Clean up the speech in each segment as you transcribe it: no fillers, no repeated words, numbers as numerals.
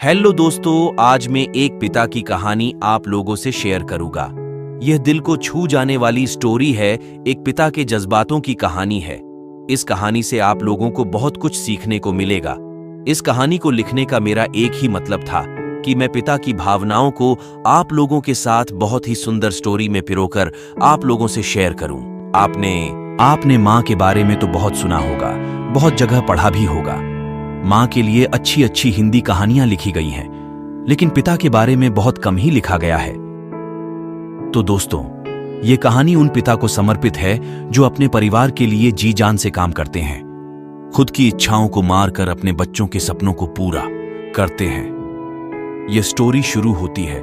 Hello दोस्तों, आज मैं एक पिता की कहानी आप लोगों से शेयर करूंगा। यह दिल को छू जाने वाली स्टोरी है। एक पिता के जज्बातों की कहानी है। इस कहानी से आप लोगों को बहुत कुछ सीखने को मिलेगा। इस कहानी को लिखने का मेरा एक ही मतलब था कि मैं पिता की भावनाओं को आप लोगों के साथ बहुत ही सुंदर स्टोरी में पिरोकर आप लोगों से शेयर करूं। आपने माँ के बारे में तो बहुत सुना होगा, बहुत जगह पढ़ा भी होगा। माँ के लिए अच्छी अच्छी हिंदी कहानियां लिखी गई हैं, लेकिन पिता के बारे में बहुत कम ही लिखा गया है। तो दोस्तों, ये कहानी उन पिता को समर्पित है जो अपने परिवार के लिए जी जान से काम करते हैं, खुद की इच्छाओं को मारकर अपने बच्चों के सपनों को पूरा करते हैं। यह स्टोरी शुरू होती है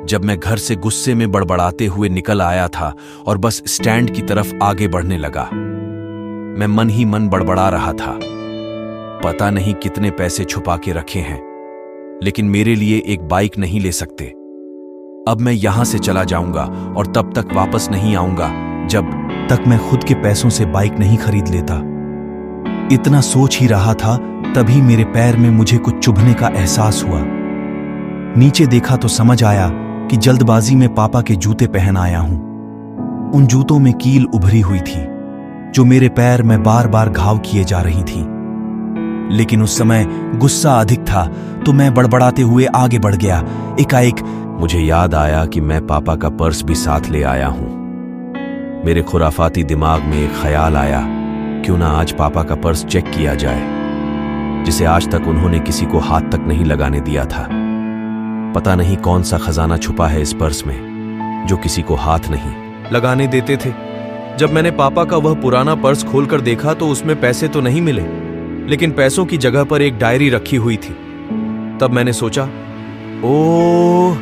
जब मैं घर से गुस्से में बड़बड़ाते हुए निकल आया था और बस स्टैंड की तरफ आगे बढ़ने लगा। मैं मन ही मन बड़बड़ा रहा था। पता नहीं कितने पैसे छुपा के रखे हैं, लेकिन मेरे लिए एक बाइक नहीं ले सकते। अब मैं यहां से चला जाऊंगा और तब तक वापस नहीं आऊंगा जब तक मैं खुद के पैसों से बाइक नहीं खरीद लेता। इतना सोच ही रहा था, तभी मेरे पैर में मुझे कुछ चुभने का एहसास हुआ। नीचे देखा तो समझ आया कि जल्दबाजी में पापा के जूते पहन आया हूं। उन जूतों में कील उभरी हुई थी जो मेरे पैर में बार बार घाव किए जा रही थी। लेकिन उस समय गुस्सा अधिक था तो मैं बड़बड़ाते हुए आगे बढ़ गया। एकाएक मुझे याद आया कि मैं पापा का पर्स भी साथ ले आया हूं। मेरे खुराफाती दिमाग में एक ख्याल आया, क्यों ना आज पापा का पर्स चेक किया जाए, जिसे आज तक उन्होंने किसी को हाथ तक नहीं लगाने दिया था। पता नहीं कौन सा खजाना छुपा है इस पर्स में जो किसी को हाथ नहीं लगाने देते थे। जब मैंने पापा का वह पुराना पर्स खोलकर देखा तो उसमें पैसे तो नहीं मिले, लेकिन पैसों की जगह पर एक डायरी रखी हुई थी। तब मैंने सोचा, ओह,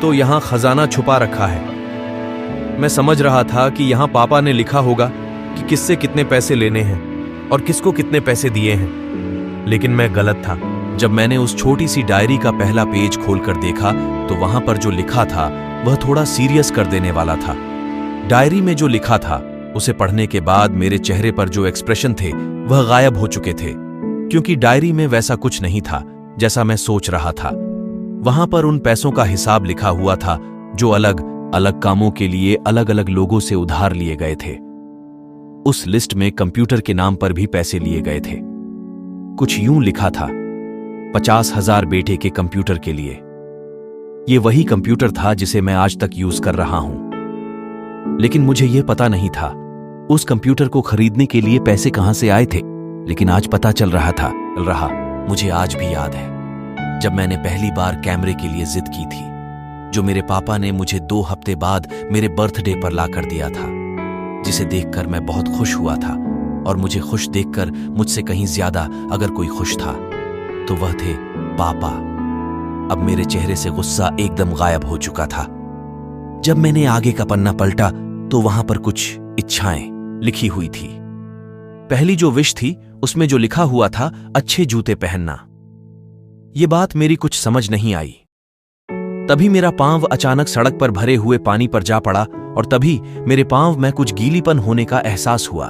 तो यहां खजाना छुपा रखा है। मैं समझ रहा था कि यहां पापा ने लिखा होगा कि किससे कितने पैसे लेने हैं और किसको कितने पैसे दिए हैं। लेकिन मैं गलत था। जब मैंने उस छोटी सी डायरी का पहला पेज खोलकर देखा तो वहां पर जो लिखा था वह थोड़ा सीरियस कर देने वाला था। डायरी में जो लिखा था उसे पढ़ने के बाद मेरे चेहरे पर जो एक्सप्रेशन थे वह गायब हो चुके थे, क्योंकि डायरी में वैसा कुछ नहीं था जैसा मैं सोच रहा था। वहां पर उन पैसों का हिसाब लिखा हुआ था जो अलग अलग कामों के लिए अलग अलग लोगों से उधार लिए गए थे। उस लिस्ट में कंप्यूटर के नाम पर भी पैसे लिए गए थे। कुछ यूं लिखा था, 50,000 बेटे के कंप्यूटर के लिए। यह वही कंप्यूटर था जिसे मैं आज तक यूज कर रहा हूं। लेकिन मुझे यह पता नहीं था उस कंप्यूटर को खरीदने के लिए पैसे कहां से आए थे। लेकिन आज पता चल रहा। मुझे आज भी याद है जब मैंने पहली बार कैमरे के लिए जिद की थी, जो मेरे पापा ने मुझे 2 हफ्ते बाद मेरे बर्थडे पर ला कर दिया था, जिसे देखकर मैं बहुत खुश हुआ था। और मुझे खुश देखकर मुझसे कहीं ज्यादा अगर कोई खुश था तो वह थे पापा। अब मेरे चेहरे से गुस्सा एकदम गायब हो चुका था। जब मैंने आगे का पन्ना पलटा तो वहां पर कुछ इच्छाएं लिखी हुई थी। पहली जो विश थी उसमें जो लिखा हुआ था, अच्छे जूते पहनना। यह बात मेरी कुछ समझ नहीं आई। तभी मेरा पांव अचानक सड़क पर भरे हुए पानी पर जा पड़ा और तभी मेरे पांव में कुछ गीलीपन होने का एहसास हुआ।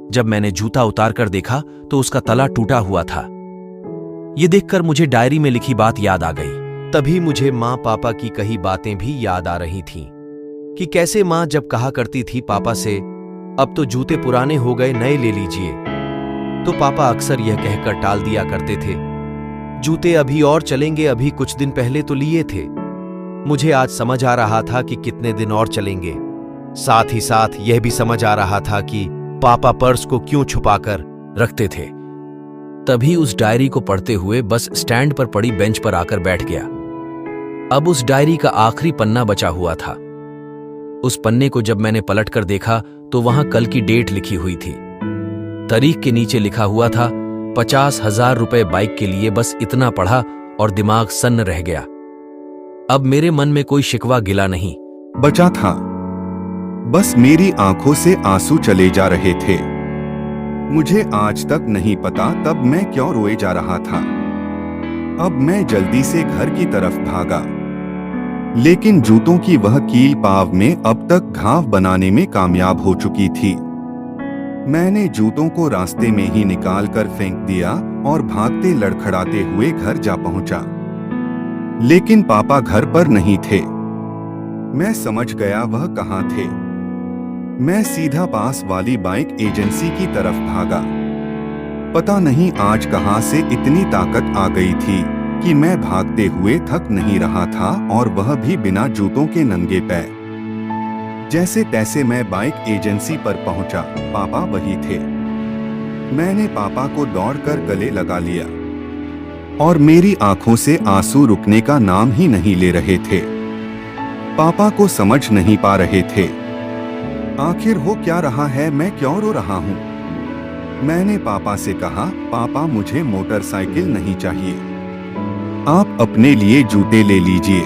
जब मैंने जूता उतारकर देखा तो उसका तला टूटा हुआ था। यह देखकर मुझे डायरी में लिखी बात याद आ गई। तभी मुझे माँ पापा की कही बातें भी याद आ रही थीं कि कैसे माँ जब कहा करती थी पापा से, अब तो जूते पुराने हो गए, नए ले लीजिए, तो पापा अक्सर यह कहकर टाल दिया करते थे, जूते अभी और चलेंगे, अभी कुछ दिन पहले तो लिए थे। मुझे आज समझ आ रहा था कि कितने दिन और चलेंगे। साथ ही साथ यह भी समझ आ रहा था कि पापा पर्स को क्यों छुपाकर रखते थे। तभी उस डायरी को पढ़ते हुए बस स्टैंड पर पड़ी बेंच पर आकर बैठ गया। अब उस डायरी का आखिरी पन्ना बचा हुआ था। उस पन्ने को जब मैंने पलटकर देखा तो वहां कल की डेट लिखी हुई थी। तारीख के नीचे लिखा हुआ था 50,000 रुपए बाइक के लिए। बस इतना पढ़ा और दिमाग सन्न रह गया। अब मेरे मन में कोई शिकवा गिला नहीं बचा था। बस मेरी आंखों से आंसू चले जा रहे थे। मुझे आज तक नहीं पता तब मैं क्यों रोए जा रहा था। अब मैं जल्दी से घर की तरफ भागा, लेकिन जूतों की वह कील पांव में अब तक घाव बनाने में कामयाब हो चुकी थी। मैंने जूतों को रास्ते में ही निकाल कर फेंक दिया और भागते लड़खड़ाते हुए घर जा पहुंचा। लेकिन पापा घर पर नहीं थे। मैं समझ गया वह कहाँ थे। मैं सीधा पास वाली बाइक एजेंसी की तरफ भागा। पता नहीं आज कहां से इतनी ताकत आ गई थी कि मैं भागते हुए थक नहीं रहा था, और वह भी बिना जूतों के नंगे पैर। जैसे तैसे मैं बाइक एजेंसी पर पहुंचा। पापा वही थे। मैंने पापा को दौड़कर गले लगा लिया और मेरी आंखों से आंसू रुकने का नाम ही नहीं ले रहे थे। पापा को समझ नहीं पा रहे थे आखिर हो क्या रहा है, मैं क्यों रो रहा हूँ। मैंने पापा से कहा, पापा मुझे मोटरसाइकिल नहीं चाहिए, आप अपने लिए जूते ले लीजिए।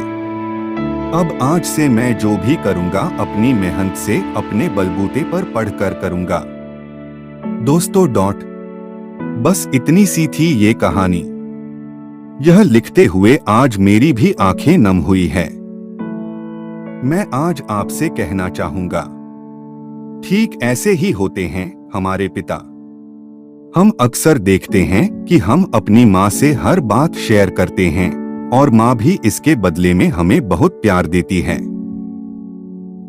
अब आज से मैं जो भी करूंगा अपनी मेहनत से अपने बलबूते पर पढ़कर करूंगा। दोस्तों बस इतनी सी थी ये कहानी। यह लिखते हुए आज मेरी भी आंखें नम हुई है। मैं आज आपसे कहना चाहूंगा, ठीक ऐसे ही होते हैं हमारे पिता। हम अक्सर देखते हैं कि हम अपनी माँ से हर बात शेयर करते हैं और माँ भी इसके बदले में हमें बहुत प्यार देती है।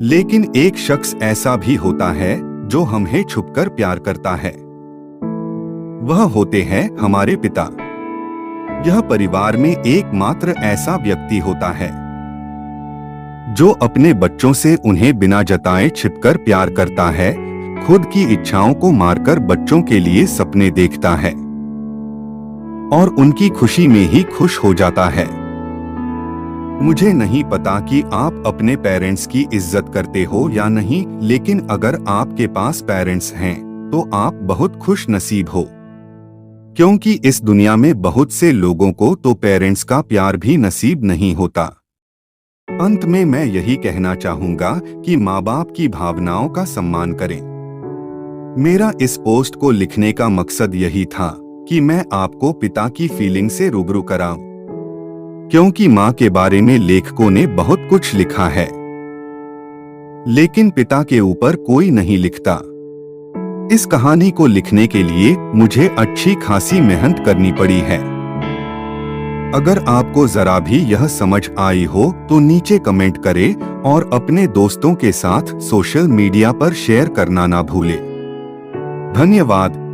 लेकिन एक शख्स ऐसा भी होता है जो हमें छुपकर प्यार करता है। वह होते हैं हमारे पिता। यह परिवार में एकमात्र ऐसा व्यक्ति होता है जो अपने बच्चों से उन्हें बिना जताए छिपकर प्यार करता है, खुद की इच्छाओं को मारकर बच्चों के लिए सपने देखता है और उनकी खुशी में ही खुश हो जाता है। मुझे नहीं पता कि आप अपने पेरेंट्स की इज्जत करते हो या नहीं, लेकिन अगर आपके पास पेरेंट्स हैं तो आप बहुत खुश नसीब हो, क्योंकि इस दुनिया में बहुत से लोगों को तो पेरेंट्स का प्यार भी नसीब नहीं होता। अंत में मैं यही कहना चाहूंगा कि माँ बाप की भावनाओं का सम्मान करें। मेरा इस पोस्ट को लिखने का मकसद यही था कि मैं आपको पिता की फीलिंग से रूबरू कराऊं, क्योंकि माँ के बारे में लेखकों ने बहुत कुछ लिखा है, लेकिन पिता के ऊपर कोई नहीं लिखता। इस कहानी को लिखने के लिए मुझे अच्छी खासी मेहनत करनी पड़ी है। अगर आपको जरा भी यह समझ आई हो तो नीचे कमेंट करें और अपने दोस्तों के साथ सोशल मीडिया पर शेयर करना ना भूलें। धन्यवाद।